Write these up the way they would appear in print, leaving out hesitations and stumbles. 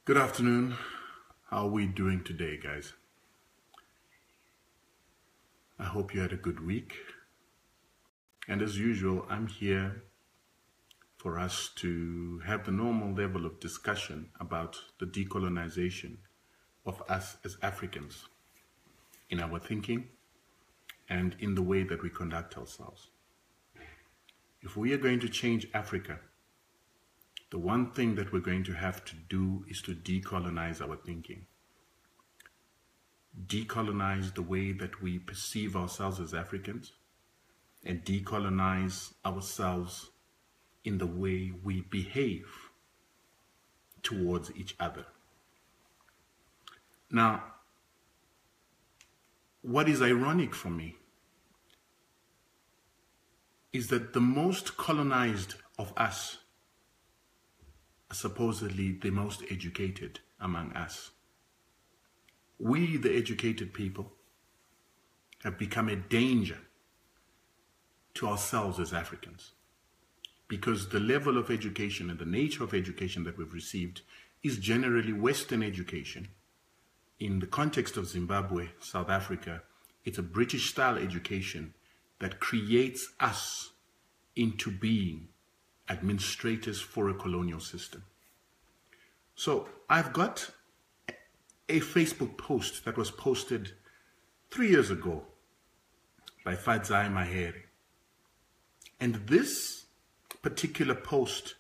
Good afternoon. How are we doing today, guys? I hope you had a good week. And as usual, I'm here for us to have the normal level of discussion about the decolonization of us as Africans in our thinking and in the way that we conduct ourselves. If we are going to change Africa, the one thing that we're going to have to do is to decolonize our thinking. Decolonize the way that we perceive ourselves as Africans, and decolonize ourselves in the way we behave towards each other. Now, what is ironic for me is that the most colonized of us are supposedly the most educated among us. We, the educated people, have become a danger to ourselves as Africans because the level of education and the nature of education that we've received is generally Western education. In the context of Zimbabwe, South Africa, it's a British-style education that creates us into being administrators for a colonial system. So I've got a Facebook post that was posted 3 years ago by Fadzai Mahere. And this particular post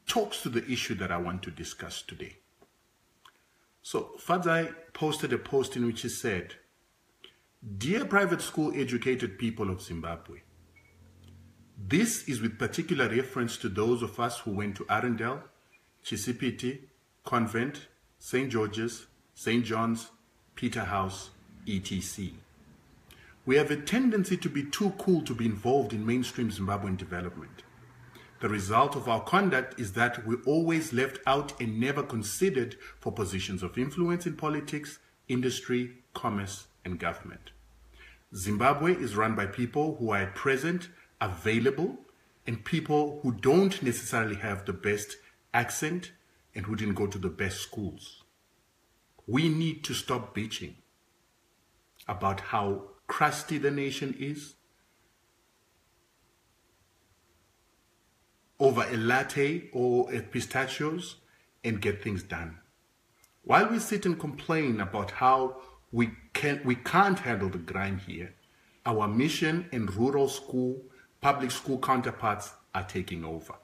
talks to the issue that I want to discuss today. So Fadzai posted a post in which he said, "Dear private school educated people of Zimbabwe, this is with particular reference to those of us who went to Arundel, Chisipiti, Convent, St. George's, St. John's, Peterhouse, etc. We have a tendency to be too cool to be involved in mainstream Zimbabwean development. The result of our conduct is that we're always left out and never considered for positions of influence in politics, industry, commerce, and government. Zimbabwe is run by people who are at present available and people who don't necessarily have the best accent and who didn't go to the best schools. We need to stop bitching about how crusty the nation is over a latte or a pistachios and get things done. While we sit and complain about how we can't handle the grind here, our mission and rural school, public school counterparts are taking over.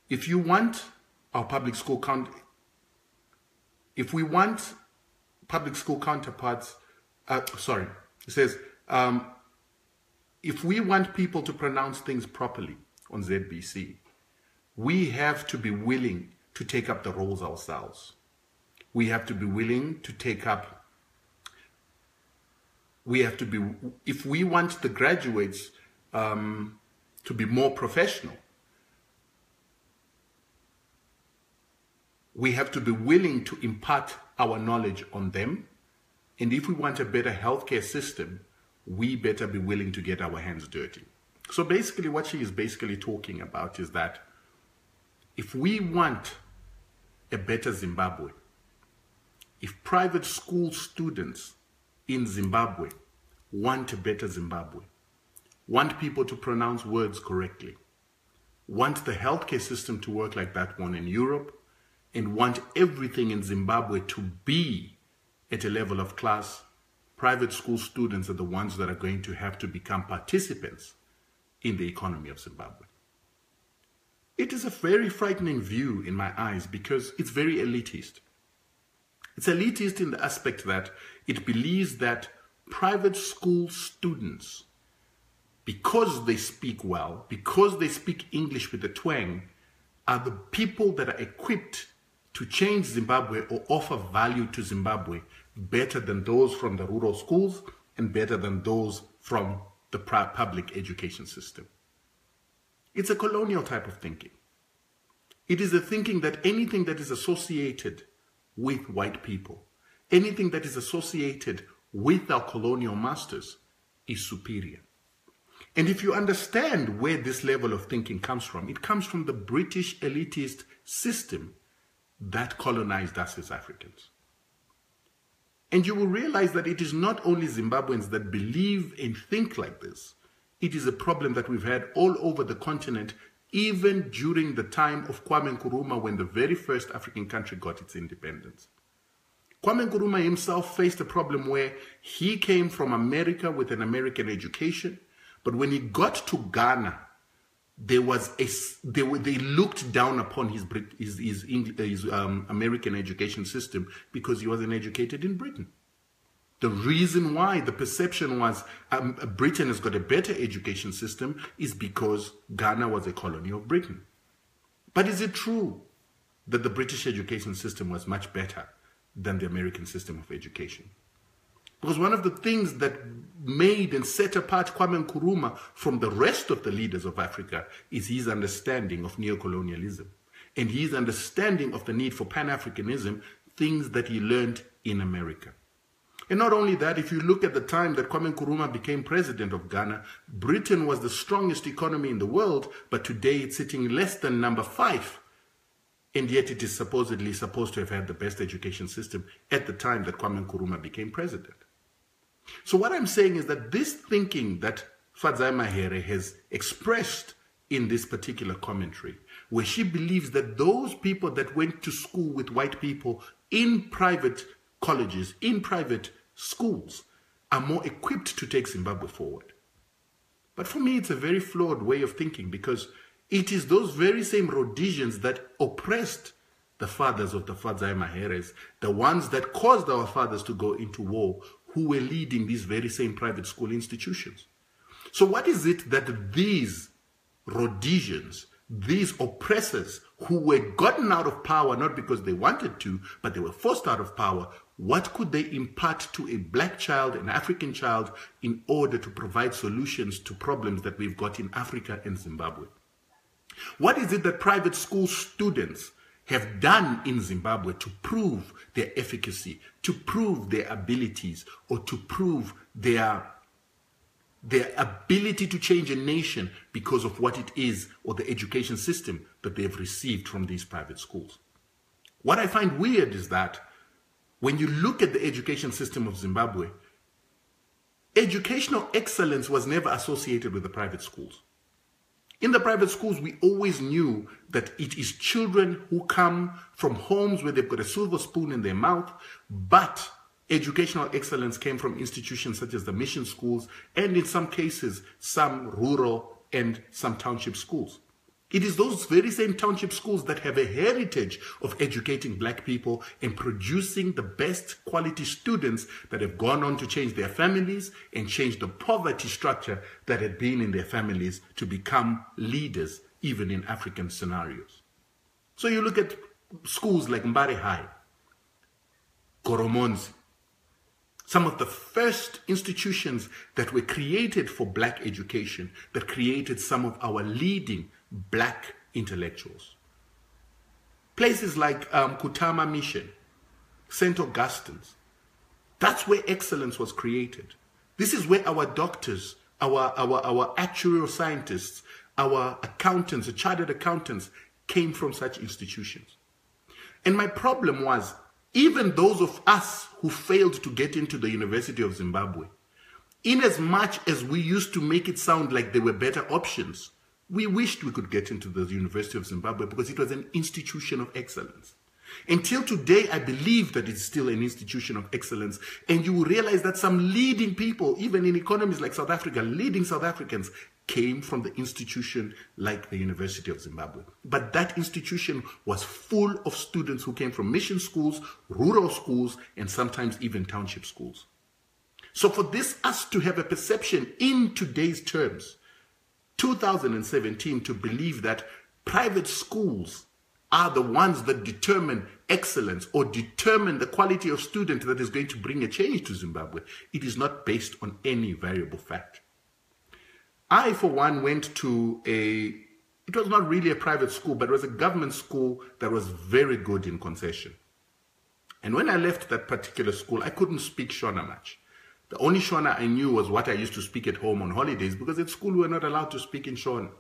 If you want our public school if we want public school counterparts, it says, if we want people to pronounce things properly on ZBC, we have to be willing to take up the roles ourselves. We have to be willing to take up, if we want the graduates to be more professional, we have to be willing to impart our knowledge on them. And if we want a better healthcare system, we better be willing to get our hands dirty. So basically what she is basically talking about is that if we want a better Zimbabwe, if private school students in Zimbabwe want a better Zimbabwe, want people to pronounce words correctly, want the healthcare system to work like that one in Europe, and want everything in Zimbabwe to be at a level of class, private school students are the ones that are going to have to become participants in the economy of Zimbabwe. It is a very frightening view in my eyes because it's very elitist. It's elitist in the aspect that it believes that private school students, because they speak well, because they speak English with a twang, are the people that are equipped to change Zimbabwe or offer value to Zimbabwe better than those from the rural schools and better than those from the public education system. It's a colonial type of thinking. It is a thinking that anything that is associated with white people, anything that is associated with our colonial masters is superior. And if you understand where this level of thinking comes from, it comes from the British elitist system that colonized us as Africans. And you will realize that it is not only Zimbabweans that believe and think like this. It is a problem that we've had all over the continent, even during the time of Kwame Nkrumah, when the very first African country got its independence. Kwame Nkrumah himself faced a problem where he came from America with an American education, but when he got to Ghana, they looked down upon his American education system because he wasn't educated in Britain. The reason why the perception was Britain has got a better education system is because Ghana was a colony of Britain. But is it true that the British education system was much better than the American system of education? Because one of the things that made and set apart Kwame Nkrumah from the rest of the leaders of Africa is his understanding of neocolonialism and his understanding of the need for Pan-Africanism, things that he learned in America. And not only that, if you look at the time that Kwame Nkrumah became president of Ghana, Britain was the strongest economy in the world, but today it's sitting less than number 5. And yet it is supposedly supposed to have had the best education system at the time that Kwame Nkrumah became president. So what I'm saying is that this thinking that Fadzai Mahere has expressed in this particular commentary, where she believes that those people that went to school with white people in private colleges, in private schools, are more equipped to take Zimbabwe forward. But for me, it's a very flawed way of thinking, because it is those very same Rhodesians that oppressed the fathers of the Fadzai Maheres, the ones that caused our fathers to go into war, who were leading these very same private school institutions. So what is it that these Rhodesians, these oppressors who were gotten out of power, not because they wanted to, but they were forced out of power, what could they impart to a black child, an African child, in order to provide solutions to problems that we've got in Africa and Zimbabwe? What is it that private school students have done in Zimbabwe to prove their efficacy, to prove their abilities, or to prove their ability to change a nation because of what it is, or the education system that they've received from these private schools? What I find weird is that when you look at the education system of Zimbabwe, educational excellence was never associated with the private schools. In the private schools, we always knew that it is children who come from homes where they've got a silver spoon in their mouth, but educational excellence came from institutions such as the mission schools, and in some cases, some rural and some township schools. It is those very same township schools that have a heritage of educating black people and producing the best quality students that have gone on to change their families and change the poverty structure that had been in their families to become leaders, even in African scenarios. So you look at schools like Mbare High, Goromonzi, some of the first institutions that were created for black education, that created some of our leading black intellectuals. Places like Kutama Mission, St. Augustine's. That's where excellence was created. This is where our doctors, our actuarial scientists, our accountants, the chartered accountants came from such institutions. And my problem was, even those of us who failed to get into the University of Zimbabwe, in as much as we used to make it sound like there were better options, we wished we could get into the University of Zimbabwe because it was an institution of excellence. Until today, I believe that it's still an institution of excellence. And you will realize that some leading people, even in economies like South Africa, leading South Africans, came from the institution like the University of Zimbabwe. But that institution was full of students who came from mission schools, rural schools, and sometimes even township schools. So for us to have a perception in today's terms, 2017, to believe that private schools are the ones that determine excellence or determine the quality of student that is going to bring a change to Zimbabwe, it is not based on any variable fact. I, for one, went to it was not really a private school, but it was a government school that was very good in concession. And when I left that particular school, I couldn't speak Shona much. The only Shona I knew was what I used to speak at home on holidays, because at school we were not allowed to speak in Shona.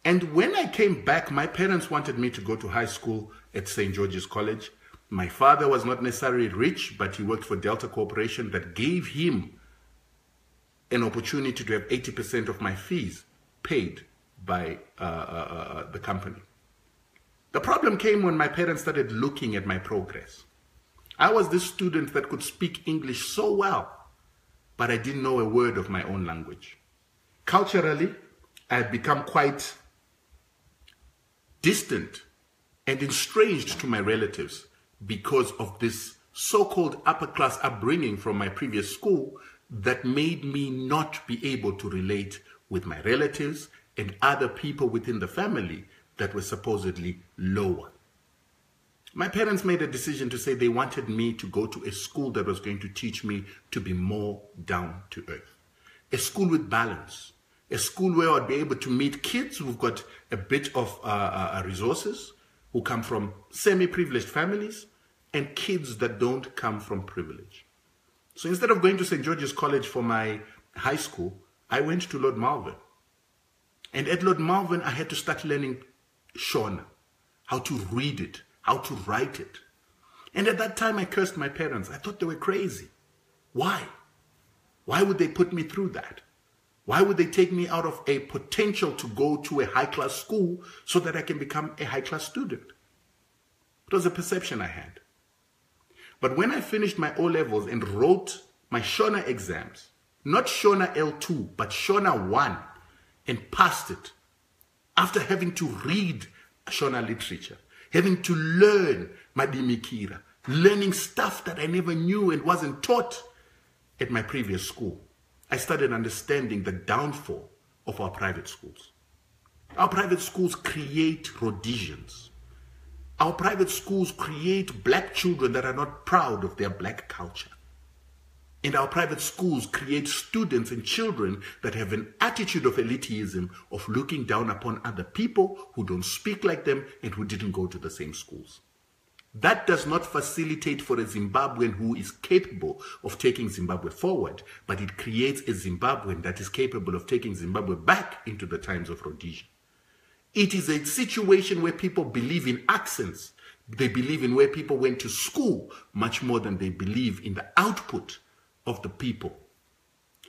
And when I came back, my parents wanted me to go to high school at St. George's College. My father was not necessarily rich, but he worked for Delta Corporation that gave him an opportunity to have 80% of my fees paid by the company. The problem came when my parents started looking at my progress. I was this student that could speak English so well, but I didn't know a word of my own language. Culturally, I had become quite distant and estranged to my relatives because of this so-called upper-class upbringing from my previous school that made me not be able to relate with my relatives and other people within the family that were supposedly lower. My parents made a decision to say they wanted me to go to a school that was going to teach me to be more down to earth. A school with balance. A school where I'd be able to meet kids who've got a bit of resources, who come from semi-privileged families, and kids that don't come from privilege. So instead of going to St. George's College for my high school, I went to Lord Malvern. And at Lord Malvern, I had to start learning Shona, how to read it, how to write it. And at that time, I cursed my parents. I thought they were crazy. Why? Why would they put me through that? Why would they take me out of a potential to go to a high-class school so that I can become a high-class student? It was a perception I had. But when I finished my O-levels and wrote my Shona exams, not Shona L2, but Shona 1, and passed it, after having to read Shona literature, having to learn Madimikira, learning stuff that I never knew and wasn't taught at my previous school, I started understanding the downfall of our private schools. Our private schools create Rhodesians. Our private schools create black children that are not proud of their black culture. And our private schools create students and children that have an attitude of elitism, of looking down upon other people who don't speak like them and who didn't go to the same schools. That does not facilitate for a Zimbabwean who is capable of taking Zimbabwe forward, but it creates a Zimbabwean that is capable of taking Zimbabwe back into the times of Rhodesia. It is a situation where people believe in accents. They believe in where people went to school much more than they believe in the output of the people.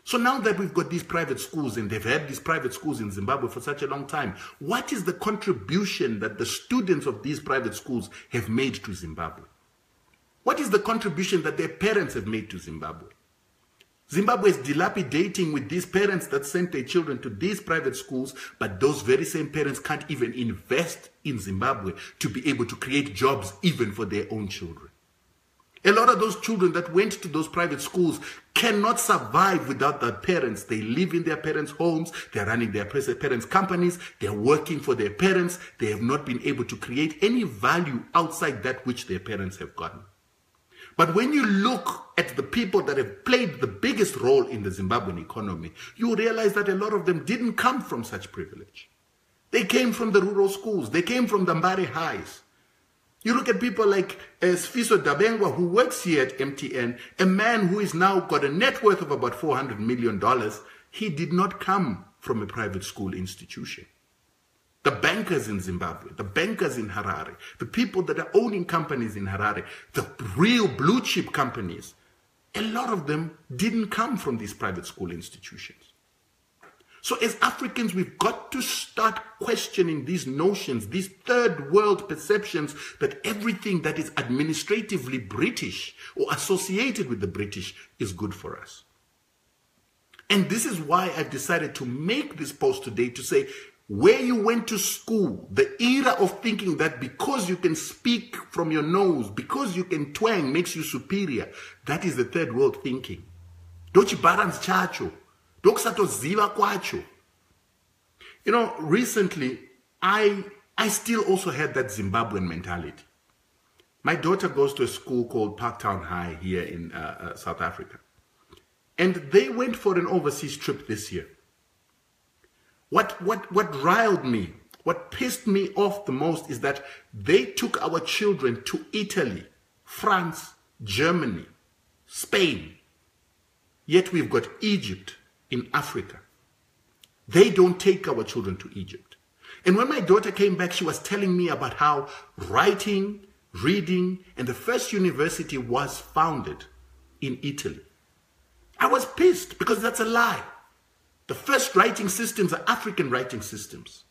So now that we've got these private schools, and they've had these private schools in Zimbabwe for such a long time, what is the contribution that the students of these private schools have made to Zimbabwe? What is the contribution that their parents have made to Zimbabwe? Zimbabwe is dilapidating with these parents that sent their children to these private schools, but those very same parents can't even invest in Zimbabwe to be able to create jobs even for their own children. A lot of those children that went to those private schools cannot survive without their parents. They live in their parents' homes. They're running their parents' companies. They're working for their parents. They have not been able to create any value outside that which their parents have gotten. But when you look at the people that have played the biggest role in the Zimbabwean economy, you realize that a lot of them didn't come from such privilege. They came from the rural schools. They came from the Mbare highs. You look at people like Sfiso Dabengwa, who works here at MTN, a man who has now got a net worth of about $400 million. He did not come from a private school institution. The bankers in Zimbabwe, the bankers in Harare, the people that are owning companies in Harare, the real blue chip companies, a lot of them didn't come from these private school institutions. So as Africans, we've got to start questioning these notions, these third world perceptions that everything that is administratively British or associated with the British is good for us. And this is why I've decided to make this post today to say, where you went to school, the era of thinking that because you can speak from your nose, because you can twang makes you superior, that is the third world thinking. Dochibarans chacho. You know, recently, I still also had that Zimbabwean mentality. My daughter goes to a school called Parktown High here in South Africa. And they went for an overseas trip this year. What riled me, what pissed me off the most is that they took our children to Italy, France, Germany, Spain. Yet we've got Egypt in Africa. They don't take our children to Egypt. And when my daughter came back, she was telling me about how writing, reading, and the first university was founded in Italy. I was pissed because that's a lie. The first writing systems are African writing systems.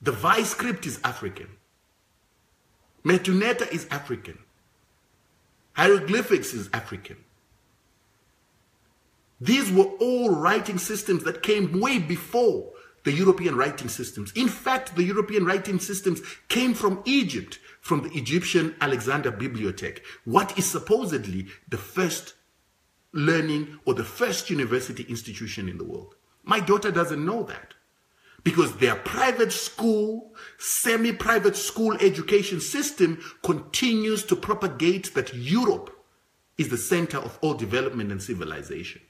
The Vice script is African. Metuneta is African. Hieroglyphics is African. These were all writing systems that came way before the European writing systems. In fact, the European writing systems came from Egypt, from the Egyptian Alexander Bibliothèque, what is supposedly the first learning or the first university institution in the world. My daughter doesn't know that because their private school, semi-private school education system continues to propagate that Europe is the center of all development and civilization.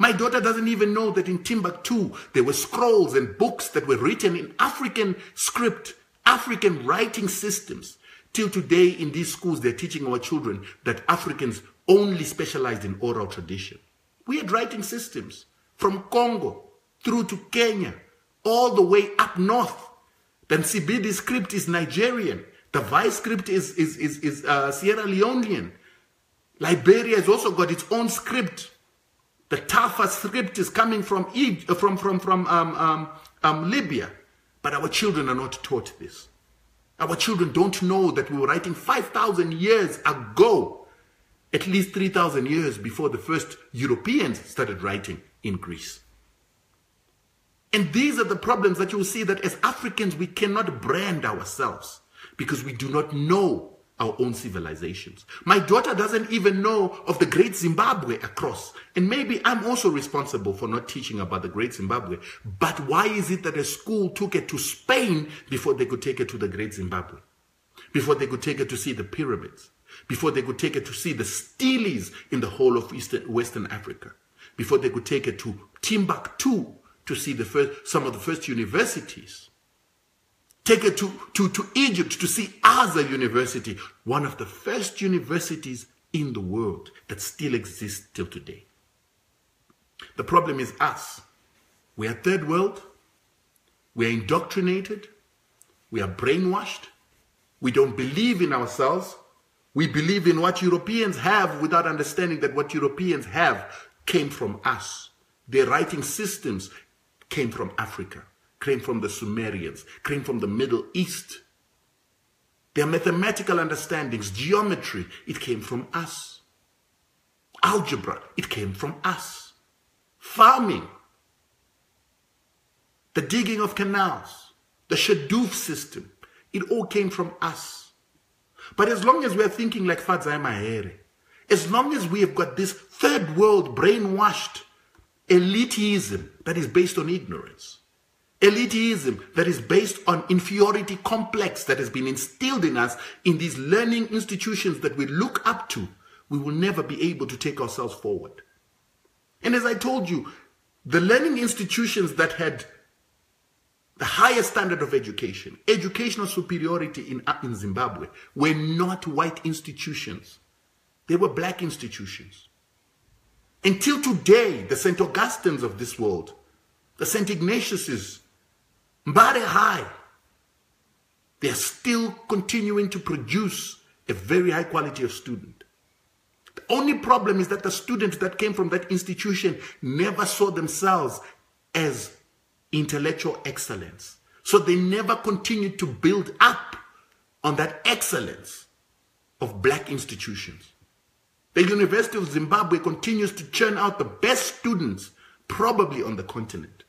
My daughter doesn't even know that in Timbuktu, there were scrolls and books that were written in African script, African writing systems. Till today, in these schools, they're teaching our children that Africans only specialized in oral tradition. We had writing systems from Congo through to Kenya, all the way up north. The Nsibidi script is Nigerian. The Vice script is Sierra Leonean. Liberia has also got its own script. The Tafa script is coming from Libya. But our children are not taught this. Our children don't know that we were writing 5,000 years ago, at least 3,000 years before the first Europeans started writing in Greece. And these are the problems that you will see, that as Africans, we cannot brand ourselves because we do not know our own civilizations. My daughter doesn't even know of the Great Zimbabwe across. And maybe I'm also responsible for not teaching about the Great Zimbabwe. But why is it that a school took her to Spain before they could take her to the Great Zimbabwe? Before they could take her to see the pyramids? Before they could take her to see the steles in the whole of Western Africa? Before they could take her to Timbuktu to see some of the first universities? Take her to Egypt to see Azhar University, one of the first universities in the world that still exists till today. The problem is us. We are third world. We are indoctrinated. We are brainwashed. We don't believe in ourselves. We believe in what Europeans have without understanding that what Europeans have came from us. Their writing systems came from Africa, came from the Sumerians, came from the Middle East. Their mathematical understandings, geometry, it came from us. Algebra, it came from us. Farming, the digging of canals, the Shadoof system, it all came from us. But as long as we are thinking like Fadzai Mahere, as long as we have got this third world brainwashed elitism that is based on ignorance, elitism that is based on inferiority complex that has been instilled in us in these learning institutions that we look up to, we will never be able to take ourselves forward. And as I told you, the learning institutions that had the highest standard of education, educational superiority in Zimbabwe, were not white institutions. They were black institutions. Until today, the St. Augustines of this world, the St. Ignatiuses, Mbare High, they are still continuing to produce a very high quality of student. The only problem is that the students that came from that institution never saw themselves as intellectual excellence. So they never continued to build up on that excellence of black institutions. The University of Zimbabwe continues to churn out the best students probably on the continent.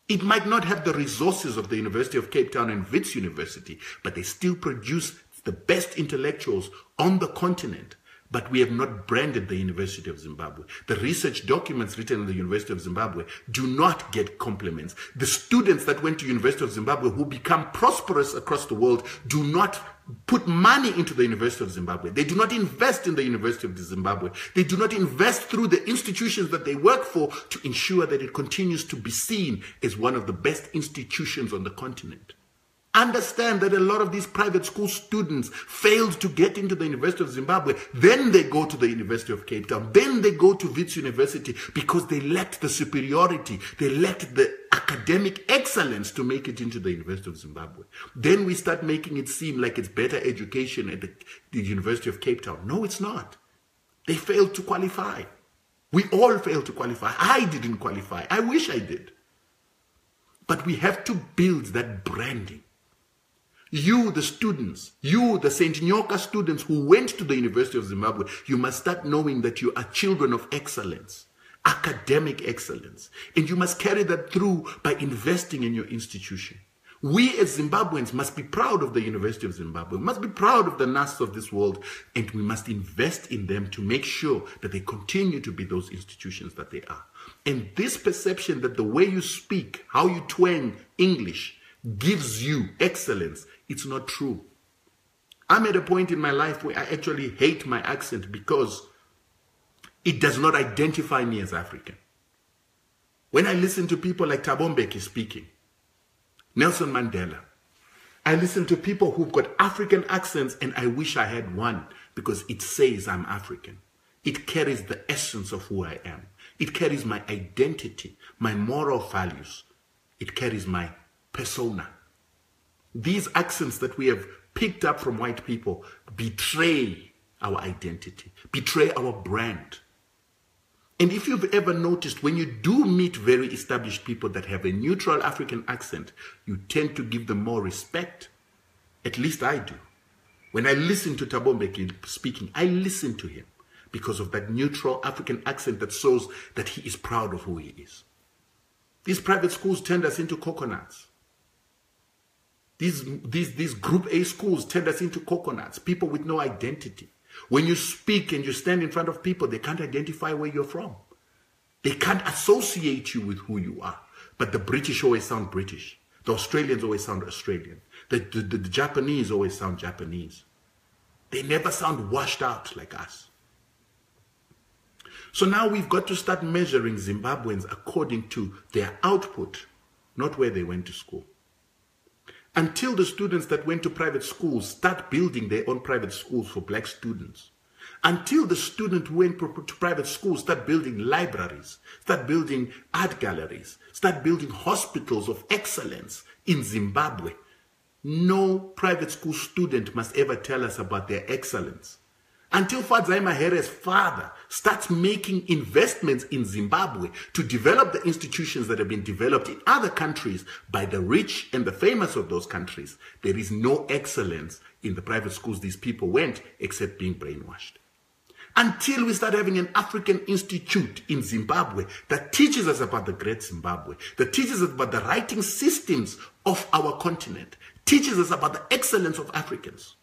It might not have the resources of the University of Cape Town and Wits University, but they still produce the best intellectuals on the continent. But we have not branded the University of Zimbabwe. The research documents written in the University of Zimbabwe do not get compliments. The students that went to University of Zimbabwe who become prosperous across the world do not put money into the University of Zimbabwe. They do not invest in the University of Zimbabwe. They do not invest through the institutions that they work for to ensure that it continues to be seen as one of the best institutions on the continent. Understand that a lot of these private school students failed to get into the University of Zimbabwe. Then they go to the University of Cape Town. Then they go to Wits University because they lacked the superiority. They lacked the academic excellence to make it into the University of Zimbabwe. Then we start making it seem like it's better education at the University of Cape Town. No, it's not. They failed to qualify. We all failed to qualify. I didn't qualify. I wish I did. But we have to build that branding. You, the students, you, the St. Nyoka students who went to the University of Zimbabwe, you must start knowing that you are children of excellence, academic excellence. And you must carry that through by investing in your institution. We as Zimbabweans must be proud of the University of Zimbabwe, must be proud of the NAS of this world, and we must invest in them to make sure that they continue to be those institutions that they are. And this perception that the way you speak, how you twang English, gives you excellence, it's not true. I'm at a point in my life where I actually hate my accent because it does not identify me as African. When I listen to people like Thabo Mbeki speaking, Nelson Mandela, I listen to people who've got African accents and I wish I had one because it says I'm African. It carries the essence of who I am. It carries my identity, my moral values. It carries my persona. These accents that we have picked up from white people betray our identity, betray our brand. And if you've ever noticed, when you do meet very established people that have a neutral African accent, you tend to give them more respect. At least I do. When I listen to Thabo Mbeki speaking, I listen to him because of that neutral African accent that shows that he is proud of who he is. These private schools turned us into coconuts. These group A schools turned us into coconuts, people with no identity. When you speak and you stand in front of people, they can't identify where you're from. They can't associate you with who you are. But the British always sound British. The Australians always sound Australian. The Japanese always sound Japanese. They never sound washed out like us. So now we've got to start measuring Zimbabweans according to their output, not where they went to school. Until the students that went to private schools start building their own private schools for black students. Until the student who went to private schools start building libraries, start building art galleries, start building hospitals of excellence in Zimbabwe. No private school student must ever tell us about their excellence. Until Fadzai Mahere's father starts making investments in Zimbabwe to develop the institutions that have been developed in other countries by the rich and the famous of those countries, there is no excellence in the private schools these people went except being brainwashed. Until we start having an African institute in Zimbabwe that teaches us about the great Zimbabwe, that teaches us about the writing systems of our continent, teaches us about the excellence of Africans.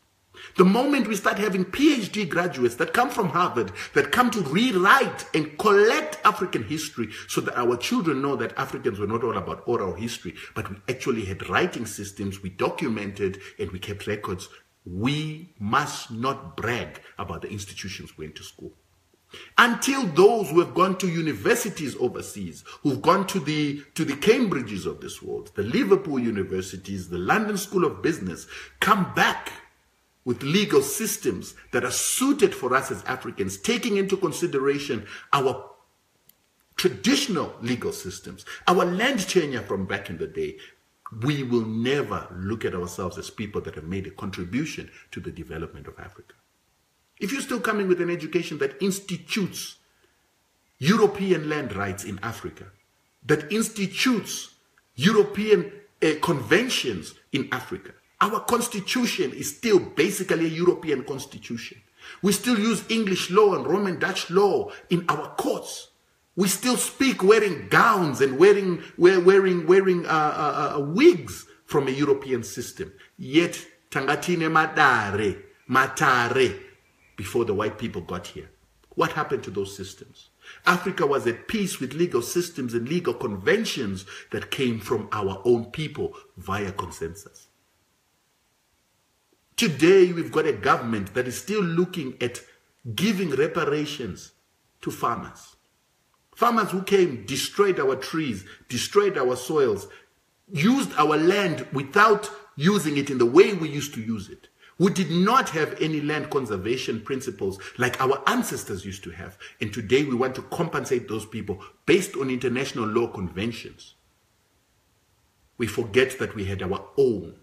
The moment we start having PhD graduates that come from Harvard, that come to rewrite and collect African history so that our children know that Africans were not all about oral history, but we actually had writing systems, we documented and we kept records, we must not brag about the institutions we went to school. Until those who have gone to universities overseas, who've gone to the Cambridges of this world, the Liverpool universities, the London School of Business, come back with legal systems that are suited for us as Africans, taking into consideration our traditional legal systems, our land tenure from back in the day, we will never look at ourselves as people that have made a contribution to the development of Africa. If you're still coming with an education that institutes European land rights in Africa, that institutes European conventions in Africa, our constitution is still basically a European constitution. We still use English law and Roman Dutch law in our courts. We still speak wearing gowns and wearing wigs from a European system. Yet, tangatine matare, before the white people got here. What happened to those systems? Africa was at peace with legal systems and legal conventions that came from our own people via consensus. Today, we've got a government that is still looking at giving reparations to farmers. Farmers who came, destroyed our trees, destroyed our soils, used our land without using it in the way we used to use it, who did not have any land conservation principles like our ancestors used to have. And today we want to compensate those people based on international law conventions. We forget that we had our own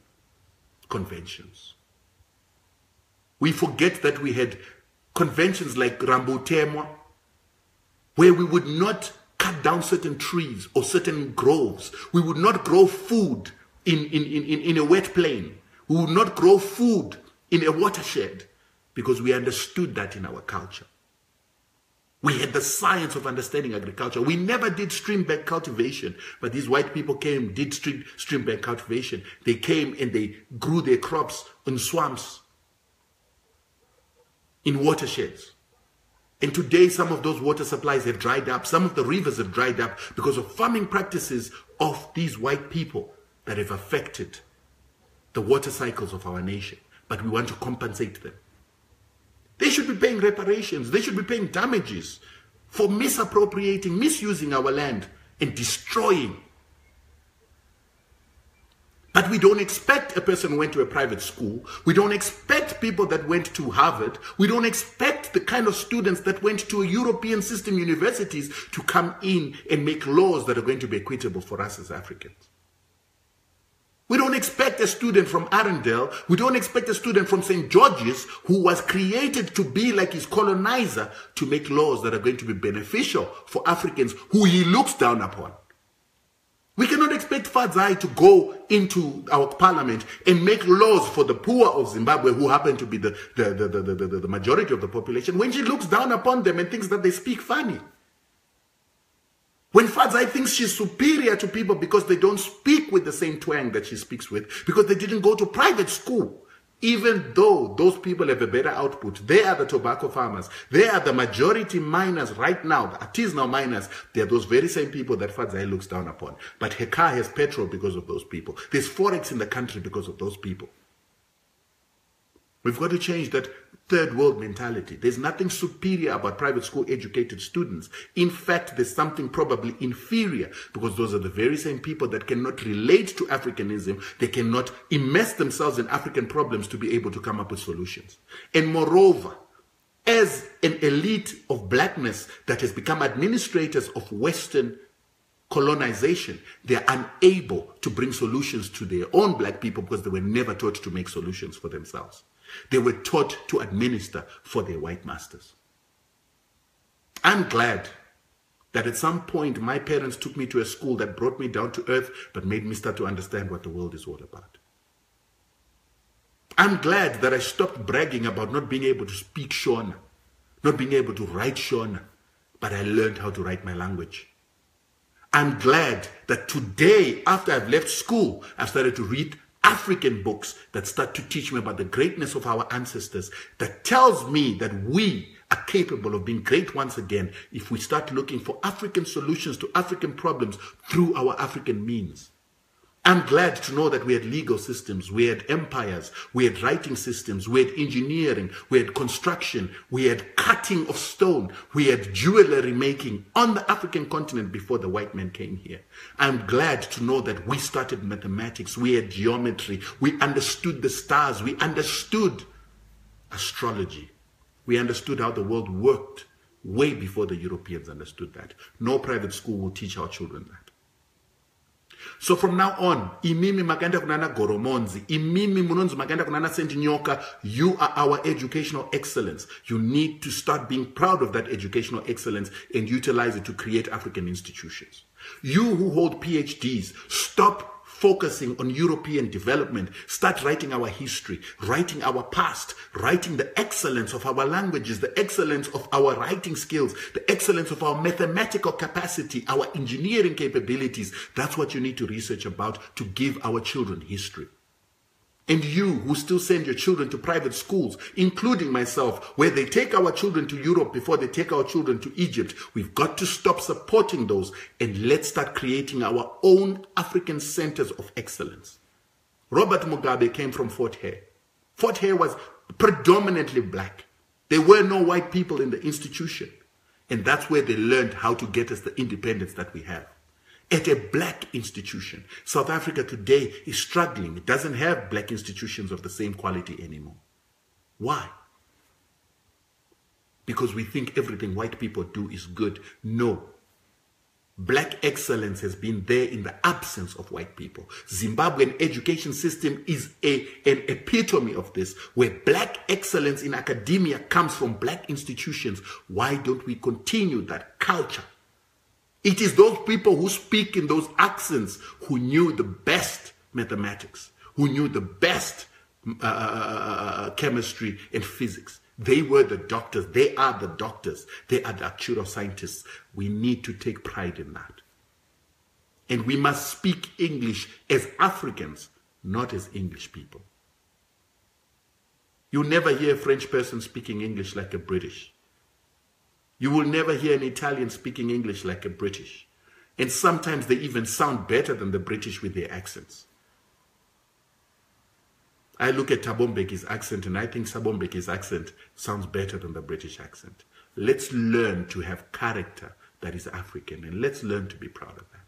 conventions. We forget that we had conventions like Rambutemwa, where we would not cut down certain trees or certain groves. We would not grow food in a wet plain. We would not grow food in a watershed, because we understood that in our culture. We had the science of understanding agriculture. We never did stream-bank cultivation, but these white people came, did stream-bank cultivation. They came and they grew their crops in swamps, in watersheds. And today, some of those water supplies have dried up. Some of the rivers have dried up because of farming practices of these white people that have affected the water cycles of our nation. But we want to compensate them. They should be paying reparations. They should be paying damages for misappropriating, misusing our land and destroying. But we don't expect a person who went to a private school. We don't expect people that went to Harvard. We don't expect the kind of students that went to European system universities to come in and make laws that are going to be equitable for us as Africans. We don't expect a student from Arendelle. We don't expect a student from St. George's, who was created to be like his colonizer, to make laws that are going to be beneficial for Africans who he looks down upon. We cannot expect Fadzai to go into our parliament and make laws for the poor of Zimbabwe, who happen to be the majority of the population, when she looks down upon them and thinks that they speak funny. When Fadzai thinks she's superior to people because they don't speak with the same twang that she speaks with, because they didn't go to private school, even though those people have a better output. They are the tobacco farmers. They are the majority miners right now, the artisanal miners. They are those very same people that Fadzai looks down upon. But her car has petrol because of those people. There's forex in the country because of those people. We've got to change that third world mentality. There's nothing superior about private school educated students. In fact, there's something probably inferior, because those are the very same people that cannot relate to Africanism. They cannot immerse themselves in African problems to be able to come up with solutions. And moreover, as an elite of blackness that has become administrators of Western colonization, they are unable to bring solutions to their own black people because they were never taught to make solutions for themselves. They were taught to administer for their white masters. I'm glad that at some point my parents took me to a school that brought me down to earth but made me start to understand what the world is all about. I'm glad that I stopped bragging about not being able to speak Shona, not being able to write Shona, but I learned how to write my language. I'm glad that today, after I've left school, I've started to read African books that start to teach me about the greatness of our ancestors, that tells me that we are capable of being great once again if we start looking for African solutions to African problems through our African means. I'm glad to know that we had legal systems, we had empires, we had writing systems, we had engineering, we had construction, we had cutting of stone, we had jewelry making on the African continent before the white men came here. I'm glad to know that we started mathematics, we had geometry, we understood the stars, we understood astrology, we understood how the world worked way before the Europeans understood that. No private school will teach our children that. So from now on, imimi maganda kunana goromonzi, imimi munonzi maganda kunana sentinyoka, you are our educational excellence. You need to start being proud of that educational excellence and utilize it to create African institutions. You who hold PhDs, stop focusing on European development. Start writing our history, writing our past, writing the excellence of our languages, the excellence of our writing skills, the excellence of our mathematical capacity, our engineering capabilities. That's what you need to research about to give our children history. And you who still send your children to private schools, including myself, where they take our children to Europe before they take our children to Egypt, we've got to stop supporting those and let's start creating our own African centers of excellence. Robert Mugabe came from Fort Hare. Fort Hare was predominantly black. There were no white people in the institution. And that's where they learned how to get us the independence that we have. At a black institution. South Africa today is struggling. It doesn't have black institutions of the same quality anymore. Why? Because we think everything white people do is good. No. Black excellence has been there in the absence of white people. Zimbabwean education system is an epitome of this, where black excellence in academia comes from black institutions. Why don't we continue that culture? It is those people who speak in those accents who knew the best mathematics, who knew the best chemistry and physics. They were the doctors. They are the doctors. They are the actual scientists. We need to take pride in that. And we must speak English as Africans, not as English people. You'll never hear a French person speaking English like a British. You will never hear an Italian speaking English like a British. And sometimes they even sound better than the British with their accents. I look at Thabo Mbeki's accent and I think Thabo Mbeki's accent sounds better than the British accent. Let's learn to have character that is African, and let's learn to be proud of that.